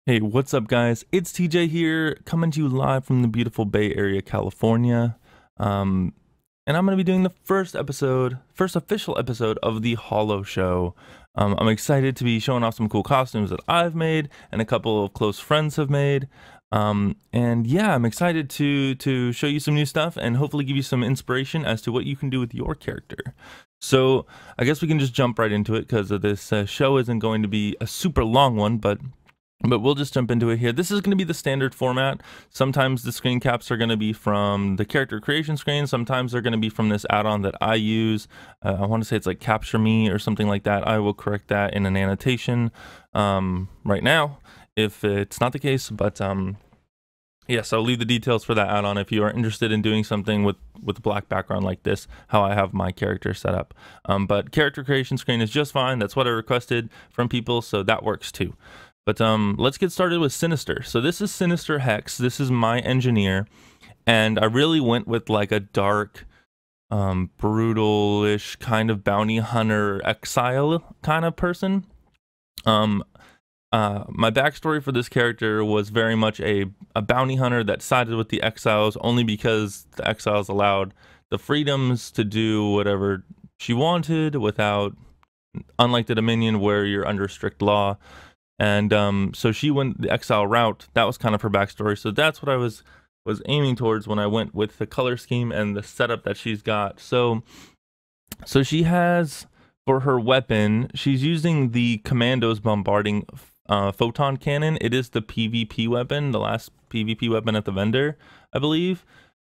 Hey, what's up guys? It's TJ here, coming to you live from the beautiful Bay Area, California. And I'm going to be doing the first official episode of the Holo Show. I'm excited to be showing off some cool costumes that I've made and a couple of close friends have made. And yeah, I'm excited to show you some new stuff and hopefully give you some inspiration as to what you can do with your character. So I guess we can just jump right into it because this show isn't going to be a super long one, but we'll just jump into it here. This is going to be the standard format. Sometimes the screen caps are going to be from the character creation screen. Sometimes they're going to be from this add-on that I use. I want to say it's like Capture Me or something like that. I will correct that in an annotation right now if it's not the case. But yes, I'll leave the details for that add-on if you are interested in doing something with a black background like this, how I have my character set up. But character creation screen is just fine. That's what I requested from people, so that works too. But let's get started with Sinister. So this is Sinister Hex. This is my engineer. And I really went with like a dark, brutal-ish kind of bounty hunter exile kind of person. My backstory for this character was very much a bounty hunter that sided with the exiles only because the exiles allowed the freedoms to do whatever she wanted without, unlike the Dominion where you're under strict law. And so she went the exile route. That was kind of her backstory. So that's what I was aiming towards when I went with the color scheme and the setup that she's got. So she has, for her weapon, she's using the Commandos bombarding photon cannon. It is the PvP weapon, the last PvP weapon at the vendor, I believe.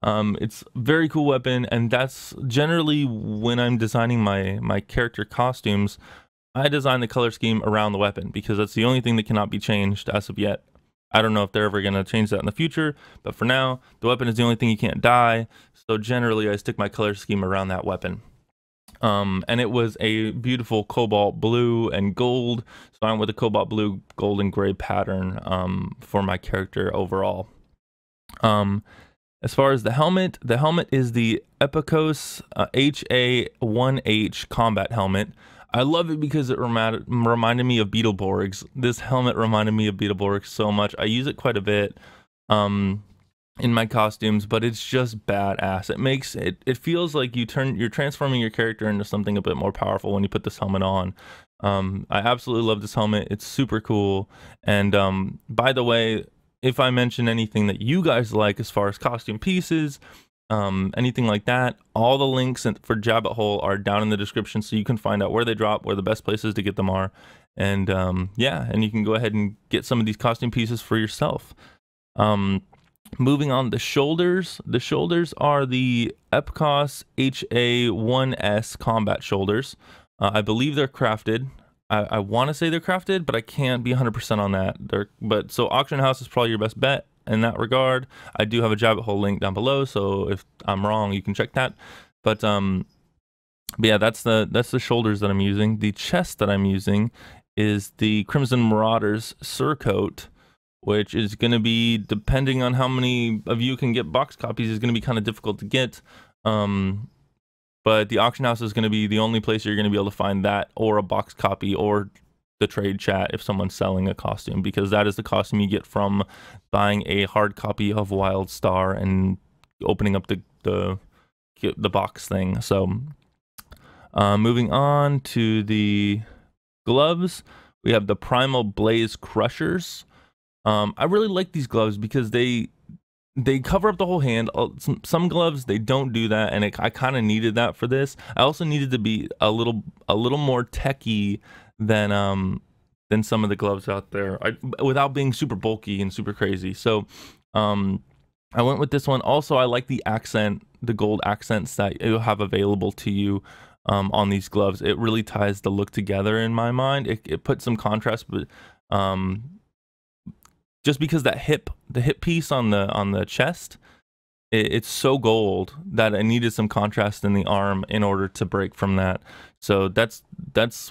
It's a very cool weapon, and that's generally when I'm designing my character costumes. I design the color scheme around the weapon because that's the only thing that cannot be changed as of yet. I don't know if they're ever going to change that in the future, but for now, the weapon is the only thing you can't dye. So generally, I stick my color scheme around that weapon. And it was a beautiful cobalt blue and gold. So I went with a cobalt blue, gold, and gray pattern for my character overall. As far as the helmet is the Epicos HA1H combat helmet. I love it because it reminded me of Beetleborgs. This helmet reminded me of Beetleborgs so much. I use it quite a bit in my costumes, but it's just badass. It makes it feels like you're transforming your character into something a bit more powerful when you put this helmet on. I absolutely love this helmet. It's super cool. And by the way, if I mention anything that you guys like as far as costume pieces, anything like that, all the links for jabbithole are down in the description, so you can find out where they drop, where the best places to get them are, and yeah, and you can go ahead and get some of these costume pieces for yourself. Moving on, the shoulders are the Epicos HA1S combat shoulders. I believe they're crafted. I want to say they're crafted, but I can't be 100% on that. So auction house is probably your best bet in that regard. I do have a jabbithole link down below, so if I'm wrong, you can check that. But yeah, that's the shoulders that I'm using. The chest that I'm using is the Crimson Marauders surcoat, which is going to be, depending on how many of you can get box copies, is going to be kind of difficult to get. But the auction house is going to be the only place you're going to be able to find that, or a box copy, or the trade chat if someone's selling a costume, because that is the costume you get from buying a hard copy of Wild Star and opening up the box thing. So moving on to the gloves, we have the Primal Blaze Crushers. I really like these gloves because they cover up the whole hand. Some gloves, they don't do that, and I kind of needed that for this. I also needed to be a little more techy than some of the gloves out there, without being super bulky and super crazy. So I went with this one. Also, I like the gold accents that you'll have available to you on these gloves. It really ties the look together in my mind. It puts some contrast, but just because the hip piece on the chest, it's so gold that I needed some contrast in the arm in order to break from that. So that's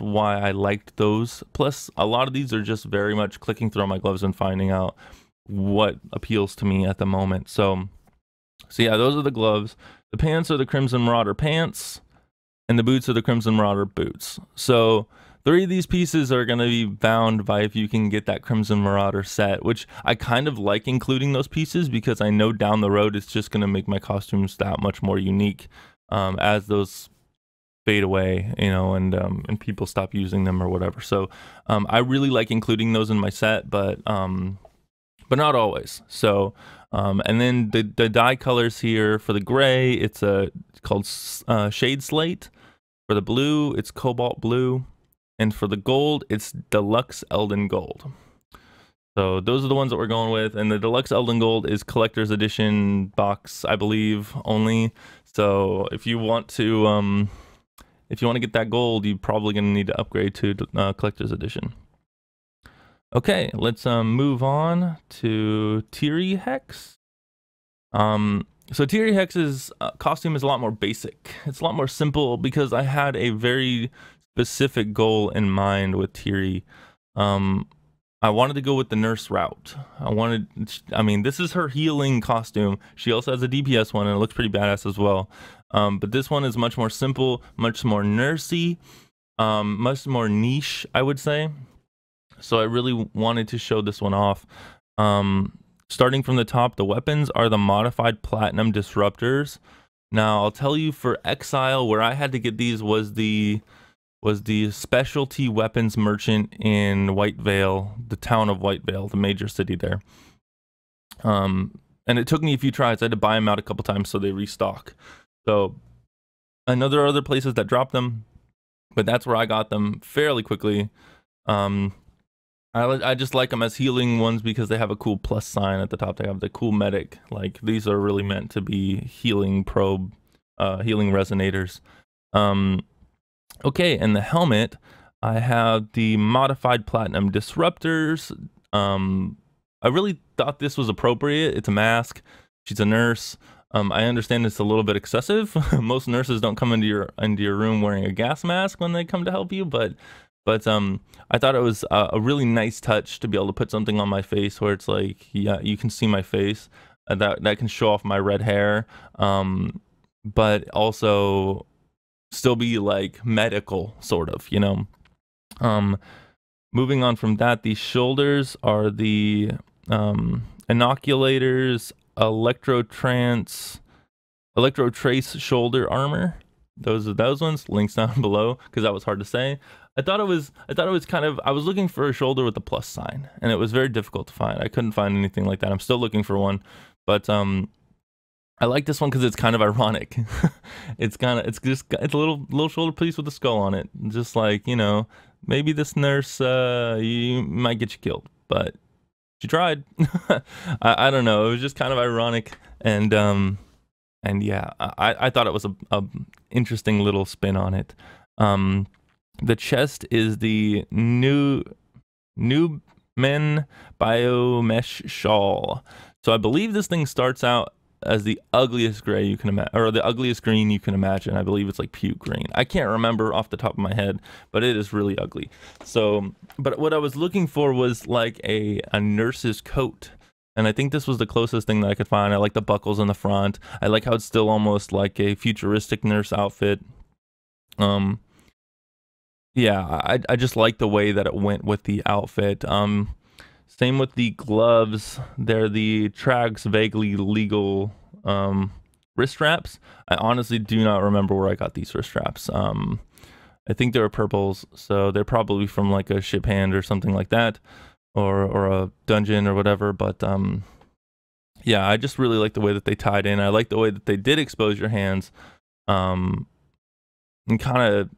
why I liked those. Plus, a lot of these are just very much clicking through my gloves and finding out what appeals to me at the moment. So yeah, those are the gloves. The pants are the Crimson Marauder pants, and the boots are the Crimson Marauder boots. So 3 of these pieces are going to be bound by if you can get that Crimson Marauder set, which I kind of like including those pieces because I know down the road it's just going to make my costumes that much more unique as those fade away, you know, and people stop using them or whatever. So I really like including those in my set, but not always. So and then the dye colors here for the gray, it's called Shadeslate. For the blue, it's Cobalt Blue. And for the gold, it's Delux Eldan Gold. So those are the ones that we're going with. And the Delux Eldan Gold is collector's edition box, I believe, only. So if you want to get that gold, you're probably going to need to upgrade to collector's edition. Okay, let's move on to Tearie Hex. So Tearie Hex's costume is a lot more basic. It's a lot more simple because I had a very specific goal in mind with Tearie. I wanted to go with the nurse route. I mean, this is her healing costume. She also has a DPS one and it looks pretty badass as well. But this one is much more simple, much more nursey, much more niche, I would say. So I really wanted to show this one off. Starting from the top, the weapons are the modified platinum disruptors. Now I'll tell you, for Exile, where I had to get these was the specialty weapons merchant in Whitevale, the town of Whitevale, the major city there. And it took me a few tries. I had to buy them out a couple times so they restock. So I know there are other places that drop them, but that's where I got them fairly quickly. I just like them as healing ones because they have a cool plus sign at the top. They have the cool medic. Like, these are really meant to be healing probe, healing resonators. Okay, and the helmet, I have the modified platinum disruptors. I really thought this was appropriate. It's a mask. She's a nurse. I understand it's a little bit excessive. Most nurses don't come into your room wearing a gas mask when they come to help you, but I thought it was a really nice touch to be able to put something on my face where it's like, yeah, you can see my face. That can show off my red hair, but also still be like medical, sort of, you know. Moving on from that, the shoulders are the inoculators electro-trace shoulder armor. Those are those ones. Links down below because that was hard to say. I thought it was kind of, I was looking for a shoulder with a plus sign, and it was very difficult to find. I couldn't find anything like that. I'm still looking for one, but I like this one because it's kind of ironic. it's a little shoulder piece with a skull on it. Just like, you know, maybe this nurse you might get you killed, but she tried. I don't know. It was just kind of ironic, and yeah, I thought it was a interesting little spin on it. The chest is the new men biomesh shawl. So I believe this thing starts out as the ugliest gray you can imagine, or the ugliest green you can imagine. I believe it's like puke green. I can't remember off the top of my head, but it is really ugly. So, but what I was looking for was like a nurse's coat. And I think this was the closest thing that I could find. I like the buckles in the front. I like how it's still almost like a futuristic nurse outfit. Yeah, I just like the way that it went with the outfit. Same with the gloves. They're the Trags Vaguely Legal wrist straps. I honestly do not remember where I got these wrist straps. I think they were purples, so they're probably from like a ship hand or something like that, or a dungeon or whatever. But yeah, I just really like the way that they tied in. I like the way that they did expose your hands, and kind of,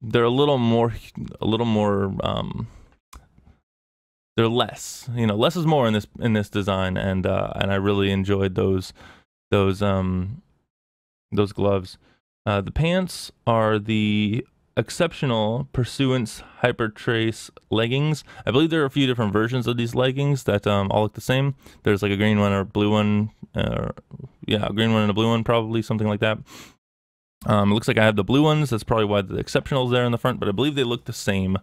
they're a little more they're less, you know, less is more in this design, and I really enjoyed those gloves. The pants are the exceptional Pursuance Hypertrace leggings. I believe there are a few different versions of these leggings that all look the same. There's like a green one or a blue one, yeah, a green one and a blue one, probably something like that. It looks like I have the blue ones. That's probably why the exceptional is there in the front, but I believe they look the same.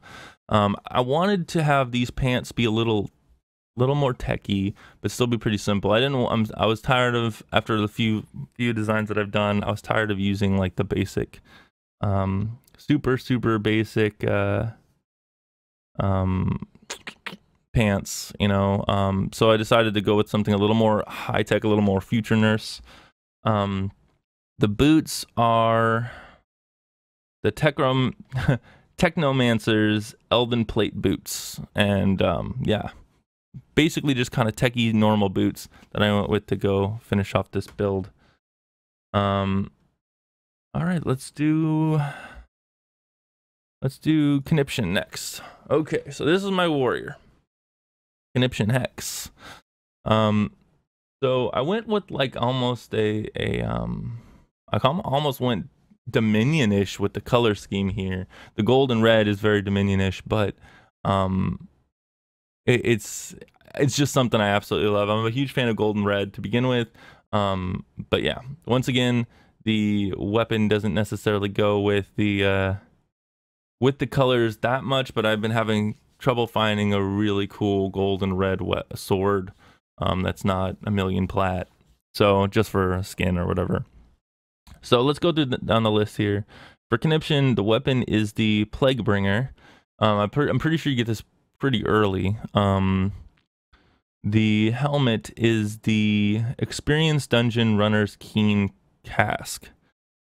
I wanted to have these pants be a little more techy, but still be pretty simple. I was tired of, after the few designs that I've done, I was tired of using like the basic, super basic pants, you know. So I decided to go with something a little more high tech, a little more future nurse. The boots are the Technomancer's Eldan plate boots, and yeah, basically just kind of techie normal boots that I went with to go finish off this build. All right, let's do Conniption next. Okay, so this is my warrior, Conniption Hex. So I went with like almost I almost went Dominion-ish with the color scheme here. The gold and red is very Dominion-ish, but it's just something I absolutely love. I'm a huge fan of gold and red to begin with. But yeah, once again, the weapon doesn't necessarily go with the colors that much, but I've been having trouble finding a really cool gold and red sword that's not a million plat. So just for a skin or whatever. So let's go down the list here. For Conniption, the weapon is the Plaguebringer. I'm pretty sure you get this pretty early. The helmet is the Experienced Dungeon Runner's Keen Cask.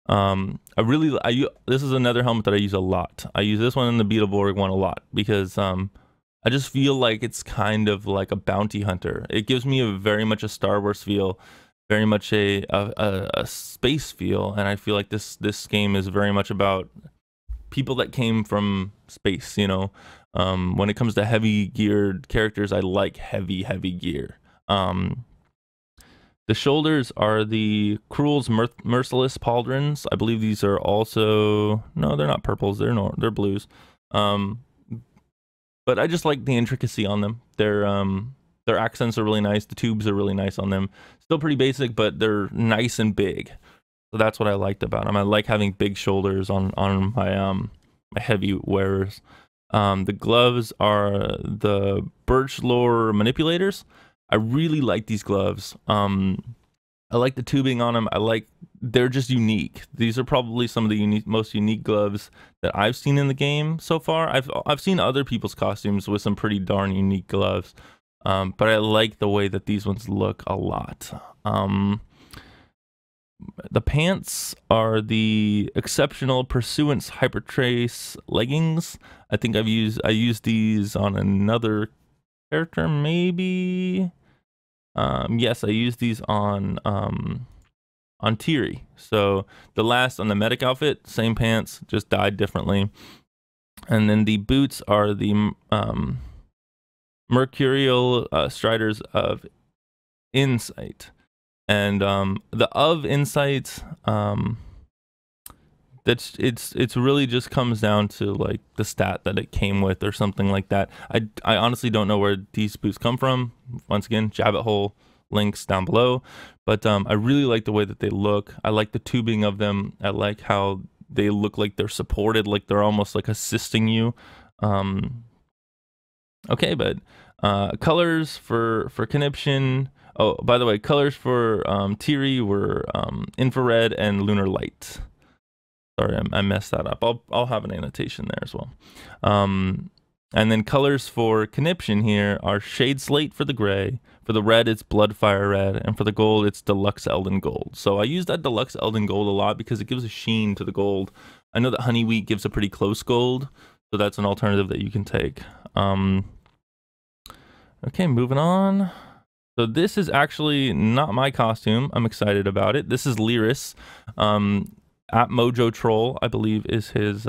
This is another helmet that I use a lot. I use this one and the Beetleborg one a lot because I just feel like it's kind of like a bounty hunter. It gives me very much a Star Wars feel, very much a space feel, and I feel like this game is very much about people that came from space, you know. When it comes to heavy geared characters, I like heavy gear. The shoulders are the Cruel's Merciless Pauldrons. I believe these are also, no, they're not purples, they're blues. But I just like the intricacy on them. Their accents are really nice. The tubes are really nice on them. Still pretty basic, but they're nice and big. So that's what I liked about them. I like having big shoulders on my my heavy wearers. The gloves are the Birch Lore Manipulators. I really like these gloves. I like the tubing on them. They're just unique. These are probably some of the most unique gloves that I've seen in the game so far. I've seen other people's costumes with some pretty darn unique gloves, but I like the way that these ones look a lot. The pants are the Exceptional Pursuance Hypertrace leggings. I think I used these on another character, maybe. Yes, I used these on Tearie. So the last on the medic outfit, same pants, just dyed differently. And then the boots are the Mercurial Striders of Insight. And the of Insight, it's really just comes down to like the stat that it came with or something like that. I honestly don't know where these boots come from. Once again, jabbithole links down below. But I really like the way that they look. I like the tubing of them. I like how they look like they're supported, like they're almost like assisting you. Okay, but colors for Conniption. Oh, by the way, colors for Tearie were infrared and lunar light. Sorry, I messed that up. I'll have an annotation there as well. And then colors for Conniption here are Shadeslate for the gray. For the red, it's Bloodfire Red. And for the gold, it's Delux Eldan Gold. So I use that Delux Eldan Gold a lot because it gives a sheen to the gold. I know that Honey Wheat gives a pretty close gold, so that's an alternative that you can take. Okay, moving on. So this is actually not my costume. I'm excited about it. This is Lyrise. At Mojo Troll, I believe is his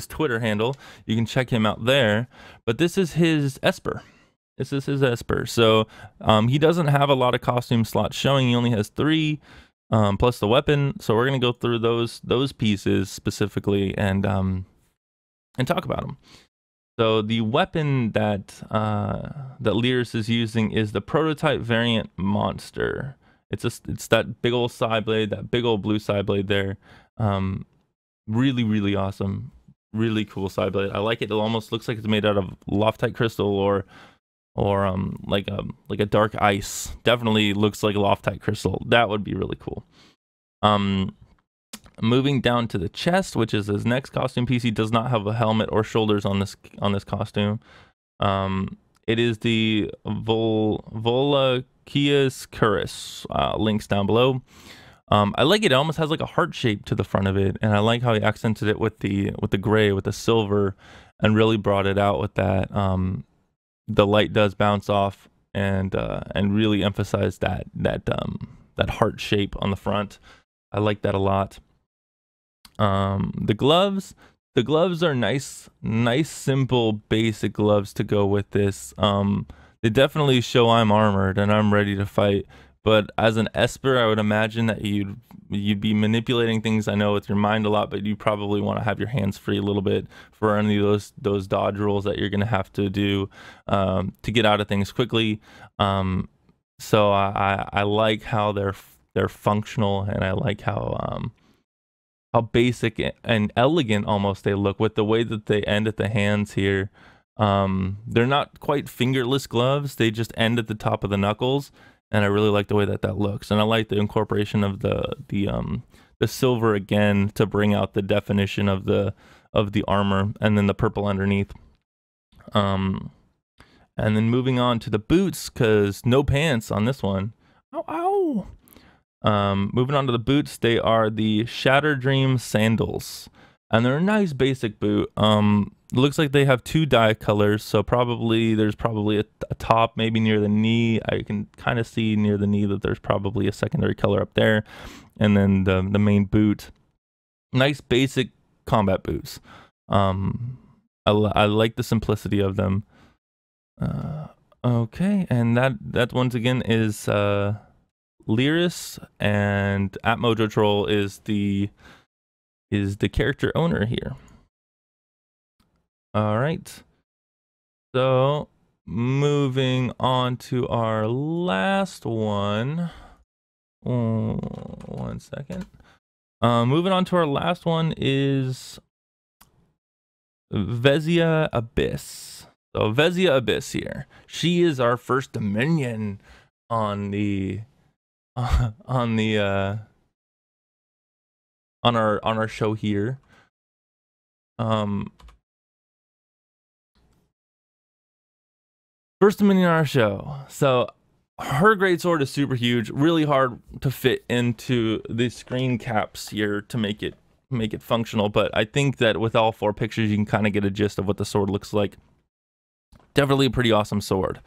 Twitter handle. You can check him out there. But this is his Esper. This is his Esper. So he doesn't have a lot of costume slots showing. He only has 3 plus the weapon. So we're gonna go through those pieces specifically and talk about them. So the weapon that Lyrise is using is the prototype variant monster. It's that big old side blade, that big old blue side blade there. Really awesome, really cool side blade. I like it. It almost looks like it's made out of Loftite crystal or like a dark ice. Definitely looks like Loftite crystal. That would be really cool. Moving down to the chest, which is his next costume piece. He does not have a helmet or shoulders on this costume. It is the Volicius Curus. Links down below. I like it. It almost has like a heart shape to the front of it, and I like how he accented it with the gray, with the silver, and really brought it out with that. The light does bounce off, and really emphasize that heart shape on the front. I like that a lot. The gloves are nice, simple, basic gloves to go with this. They definitely show I'm armored and I'm ready to fight. But as an Esper, I would imagine that you'd be manipulating things, I know, with your mind a lot, but you probably want to have your hands free a little bit for any of those dodge rolls that you're going to have to do to get out of things quickly. So I like how they're functional, and I like how basic and elegant almost they look with the way that they end at the hands here. They're not quite fingerless gloves. They just end at the top of the knuckles. And I really like the way that looks. And I like the incorporation of the silver again to bring out the definition of the armor, and then the purple underneath. And then moving on to the boots, because no pants on this one. Ow, ow. Moving on to the boots, they are the Shatter Dream sandals. And they're a nice basic boot. Looks like they have 2 dye colors, so there's probably a top maybe near the knee. I can kind of see near the knee that there's probably a secondary color up there, and then the main boot. Nice basic combat boots. I like the simplicity of them. Okay, and that once again is Lyrise, and at Mojo Troll is the character owner here. All right, so moving on to our last one. Oh, 1 second. Moving on to our last one is Vezia Abyss. So Vezia Abyss here. She is our first Dominion on our show here. First Dominion on our show. So her greatsword is super huge, really hard to fit into the screen caps here to make it functional. But I think that with all 4 pictures, you can kind of get a gist of what the sword looks like. Definitely a pretty awesome sword.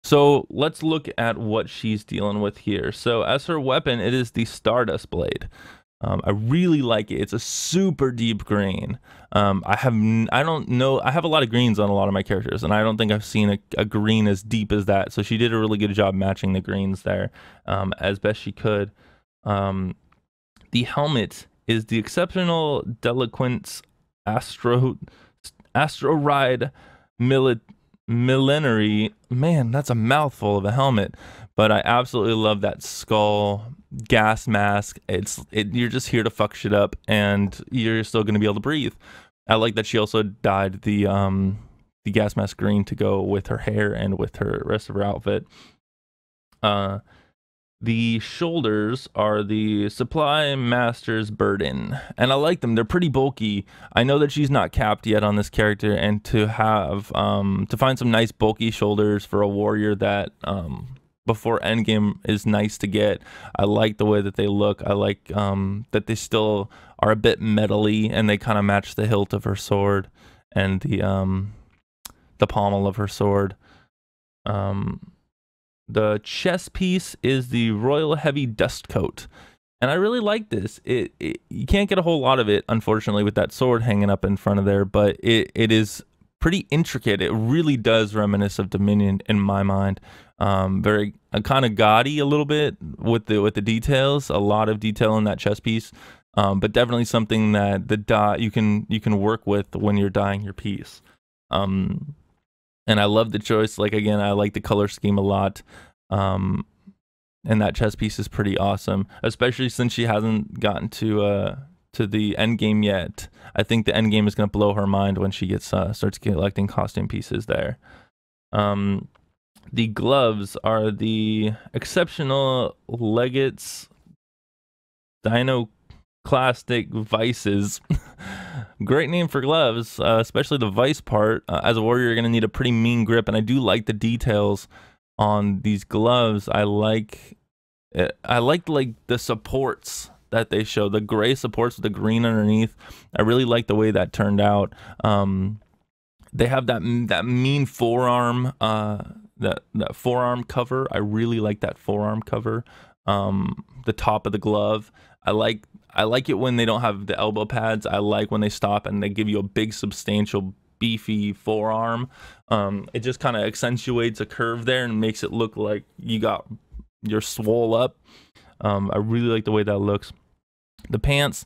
So let's look at what she's dealing with here. So as her weapon, it is the Stardust Blade. I really like it. It's a super deep green. I don't know. I have a lot of greens on a lot of my characters, and I don't think I've seen a green as deep as that. So she did a really good job matching the greens there as best she could. The helmet is the exceptional Delux Astro Ride Millenary. Man, that's a mouthful of a helmet. But I absolutely love that skull gas mask. You're just here to fuck shit up, and you're still going to be able to breathe. I like that she also dyed the gas mask green to go with her hair and with her rest of her outfit. The shoulders are the Supply Master's Burden, and I like them. They're pretty bulky. I know that she's not capped yet on this character, and to have to find some nice bulky shoulders for a warrior that before endgame is nice to get. I like the way that they look. I like that they still are a bit metally, and they kind of match the hilt of her sword and the pommel of her sword. The chest piece is the Royal Heavy Dust Coat, and I really like this. You can't get a whole lot of it, unfortunately, with that sword hanging up in front of there, but it is pretty intricate. It really does reminisce of Dominion in my mind. Very kind of gaudy a little bit with the details. A lot of detail in that chest piece, but definitely something that you can work with when you're dyeing your piece. And I love the choice. Like, again, I like the color scheme a lot. And that chest piece is pretty awesome, especially since she hasn't gotten to the end game yet. I think the end game is going to blow her mind when she starts collecting costume pieces there. The gloves are the exceptional Legates Dinoclastic Vices. Great name for gloves, especially the vice part. As a warrior, you're going to need a pretty mean grip, and I do like the details on these gloves. I like the supports that they show, the gray supports with the green underneath. I really like the way that turned out. They have that mean forearm, that forearm cover. I really like that forearm cover. The top of the glove. I like it when they don't have the elbow pads. I like when they stop and they give you a big, substantial, beefy forearm. It just kind of accentuates a curve there and makes it look like you're swole up. I really like the way that looks. The pants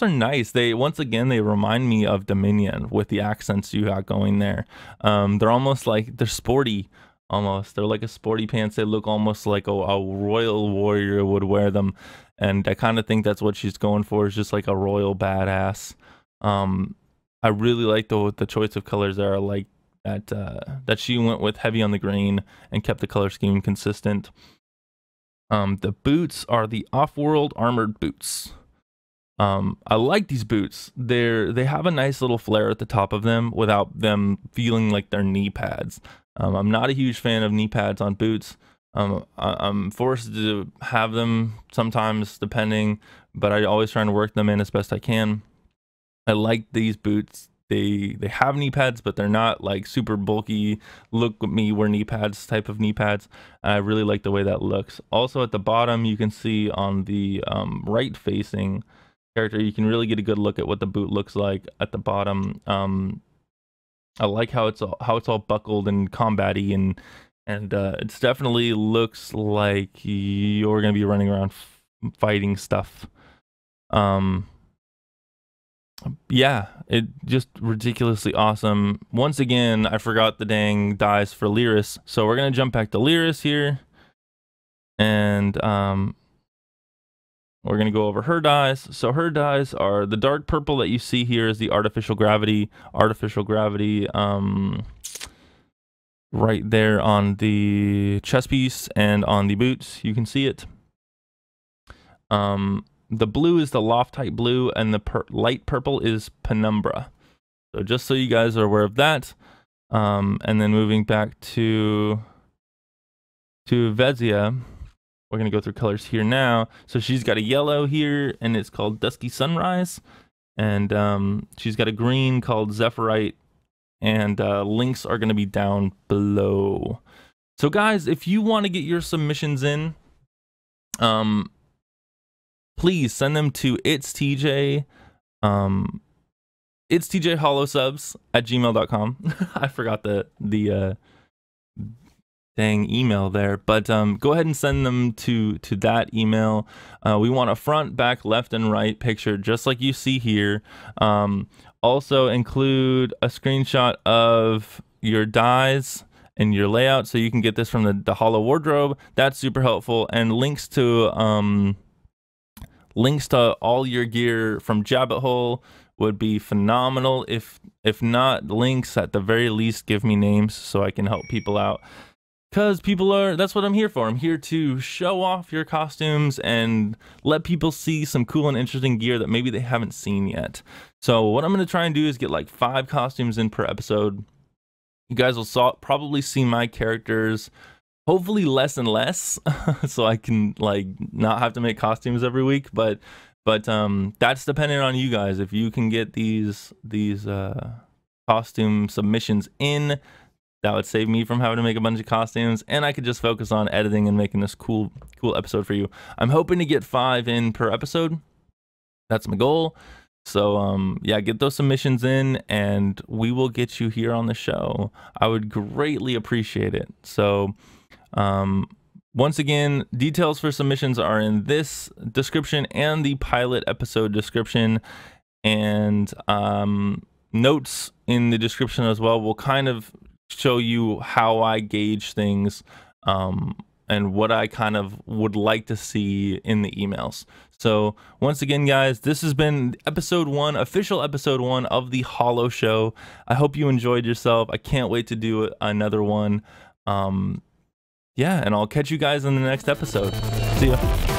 are nice. Once again, they remind me of Dominion with the accents you got going there. They're almost like, they're sporty almost. They're like a sporty pants. They look almost like a royal warrior would wear them. And I kind of think that's what she's going for, is just like a royal badass. I really like the choice of colors there. I like that she went with heavy on the green and kept the color scheme consistent. The boots are the off-world armored boots. I like these boots. They have a nice little flare at the top of them without them feeling like they're knee pads. I'm not a huge fan of knee pads on boots. I'm forced to have them sometimes, depending, but I always try to work them in as best I can. I like these boots. They have knee pads, but they're not like super bulky, look at me, wear knee pads type of knee pads. I really like the way that looks. Also at the bottom, you can see on the right facing character, you can really get a good look at what the boot looks like at the bottom. I like how it's all buckled and combat-y, and it definitely looks like you're gonna be running around fighting stuff. Yeah, it just ridiculously awesome. Once again, I forgot the dang dies for Lyrise, so we're gonna jump back to Lyrise here, and we're gonna go over her dies. So her dies are the dark purple that you see here is the artificial gravity, right there on the chest piece and on the boots. You can see it. The blue is the Loftite blue, and the light purple is Penumbra. So just so you guys are aware of that. And then moving back to Vezia, we're going to go through colors here now. So she's got a yellow here, and it's called Dusky Sunrise. And she's got a green called Zephyrite, and links are going to be down below. So guys, if you want to get your submissions in, please send them to itzteajayholosubs@gmail.com. I forgot the dang email there, but go ahead and send them to that email. We want a front, back, left, and right picture, just like you see here. Also include a screenshot of your dies and your layout, so you can get this from the Holo wardrobe. That's super helpful, and links to all your gear from jabbithole would be phenomenal. If not, links at the very least, give me names so I can help people out, because that's what I'm here for. I'm here to show off your costumes and let people see some cool and interesting gear that maybe they haven't seen yet. So what I'm going to try and do is get like 5 costumes in per episode. You guys will probably see my characters hopefully less and less, so I can like not have to make costumes every week, but that's dependent on you guys. If you can get these costume submissions in, that would save me from having to make a bunch of costumes, and I could just focus on editing and making this cool episode for you. I'm hoping to get 5 in per episode. That's my goal. So yeah, get those submissions in and we will get you here on the show. I would greatly appreciate it. So once again, details for submissions are in this description and the pilot episode description, and notes in the description as well will kind of show you how I gauge things and what I kind of would like to see in the emails. So once again, guys, this has been episode 1, official episode 1 of the Holo Show. I hope you enjoyed yourself. I can't wait to do another one. Yeah, and I'll catch you guys in the next episode. See ya.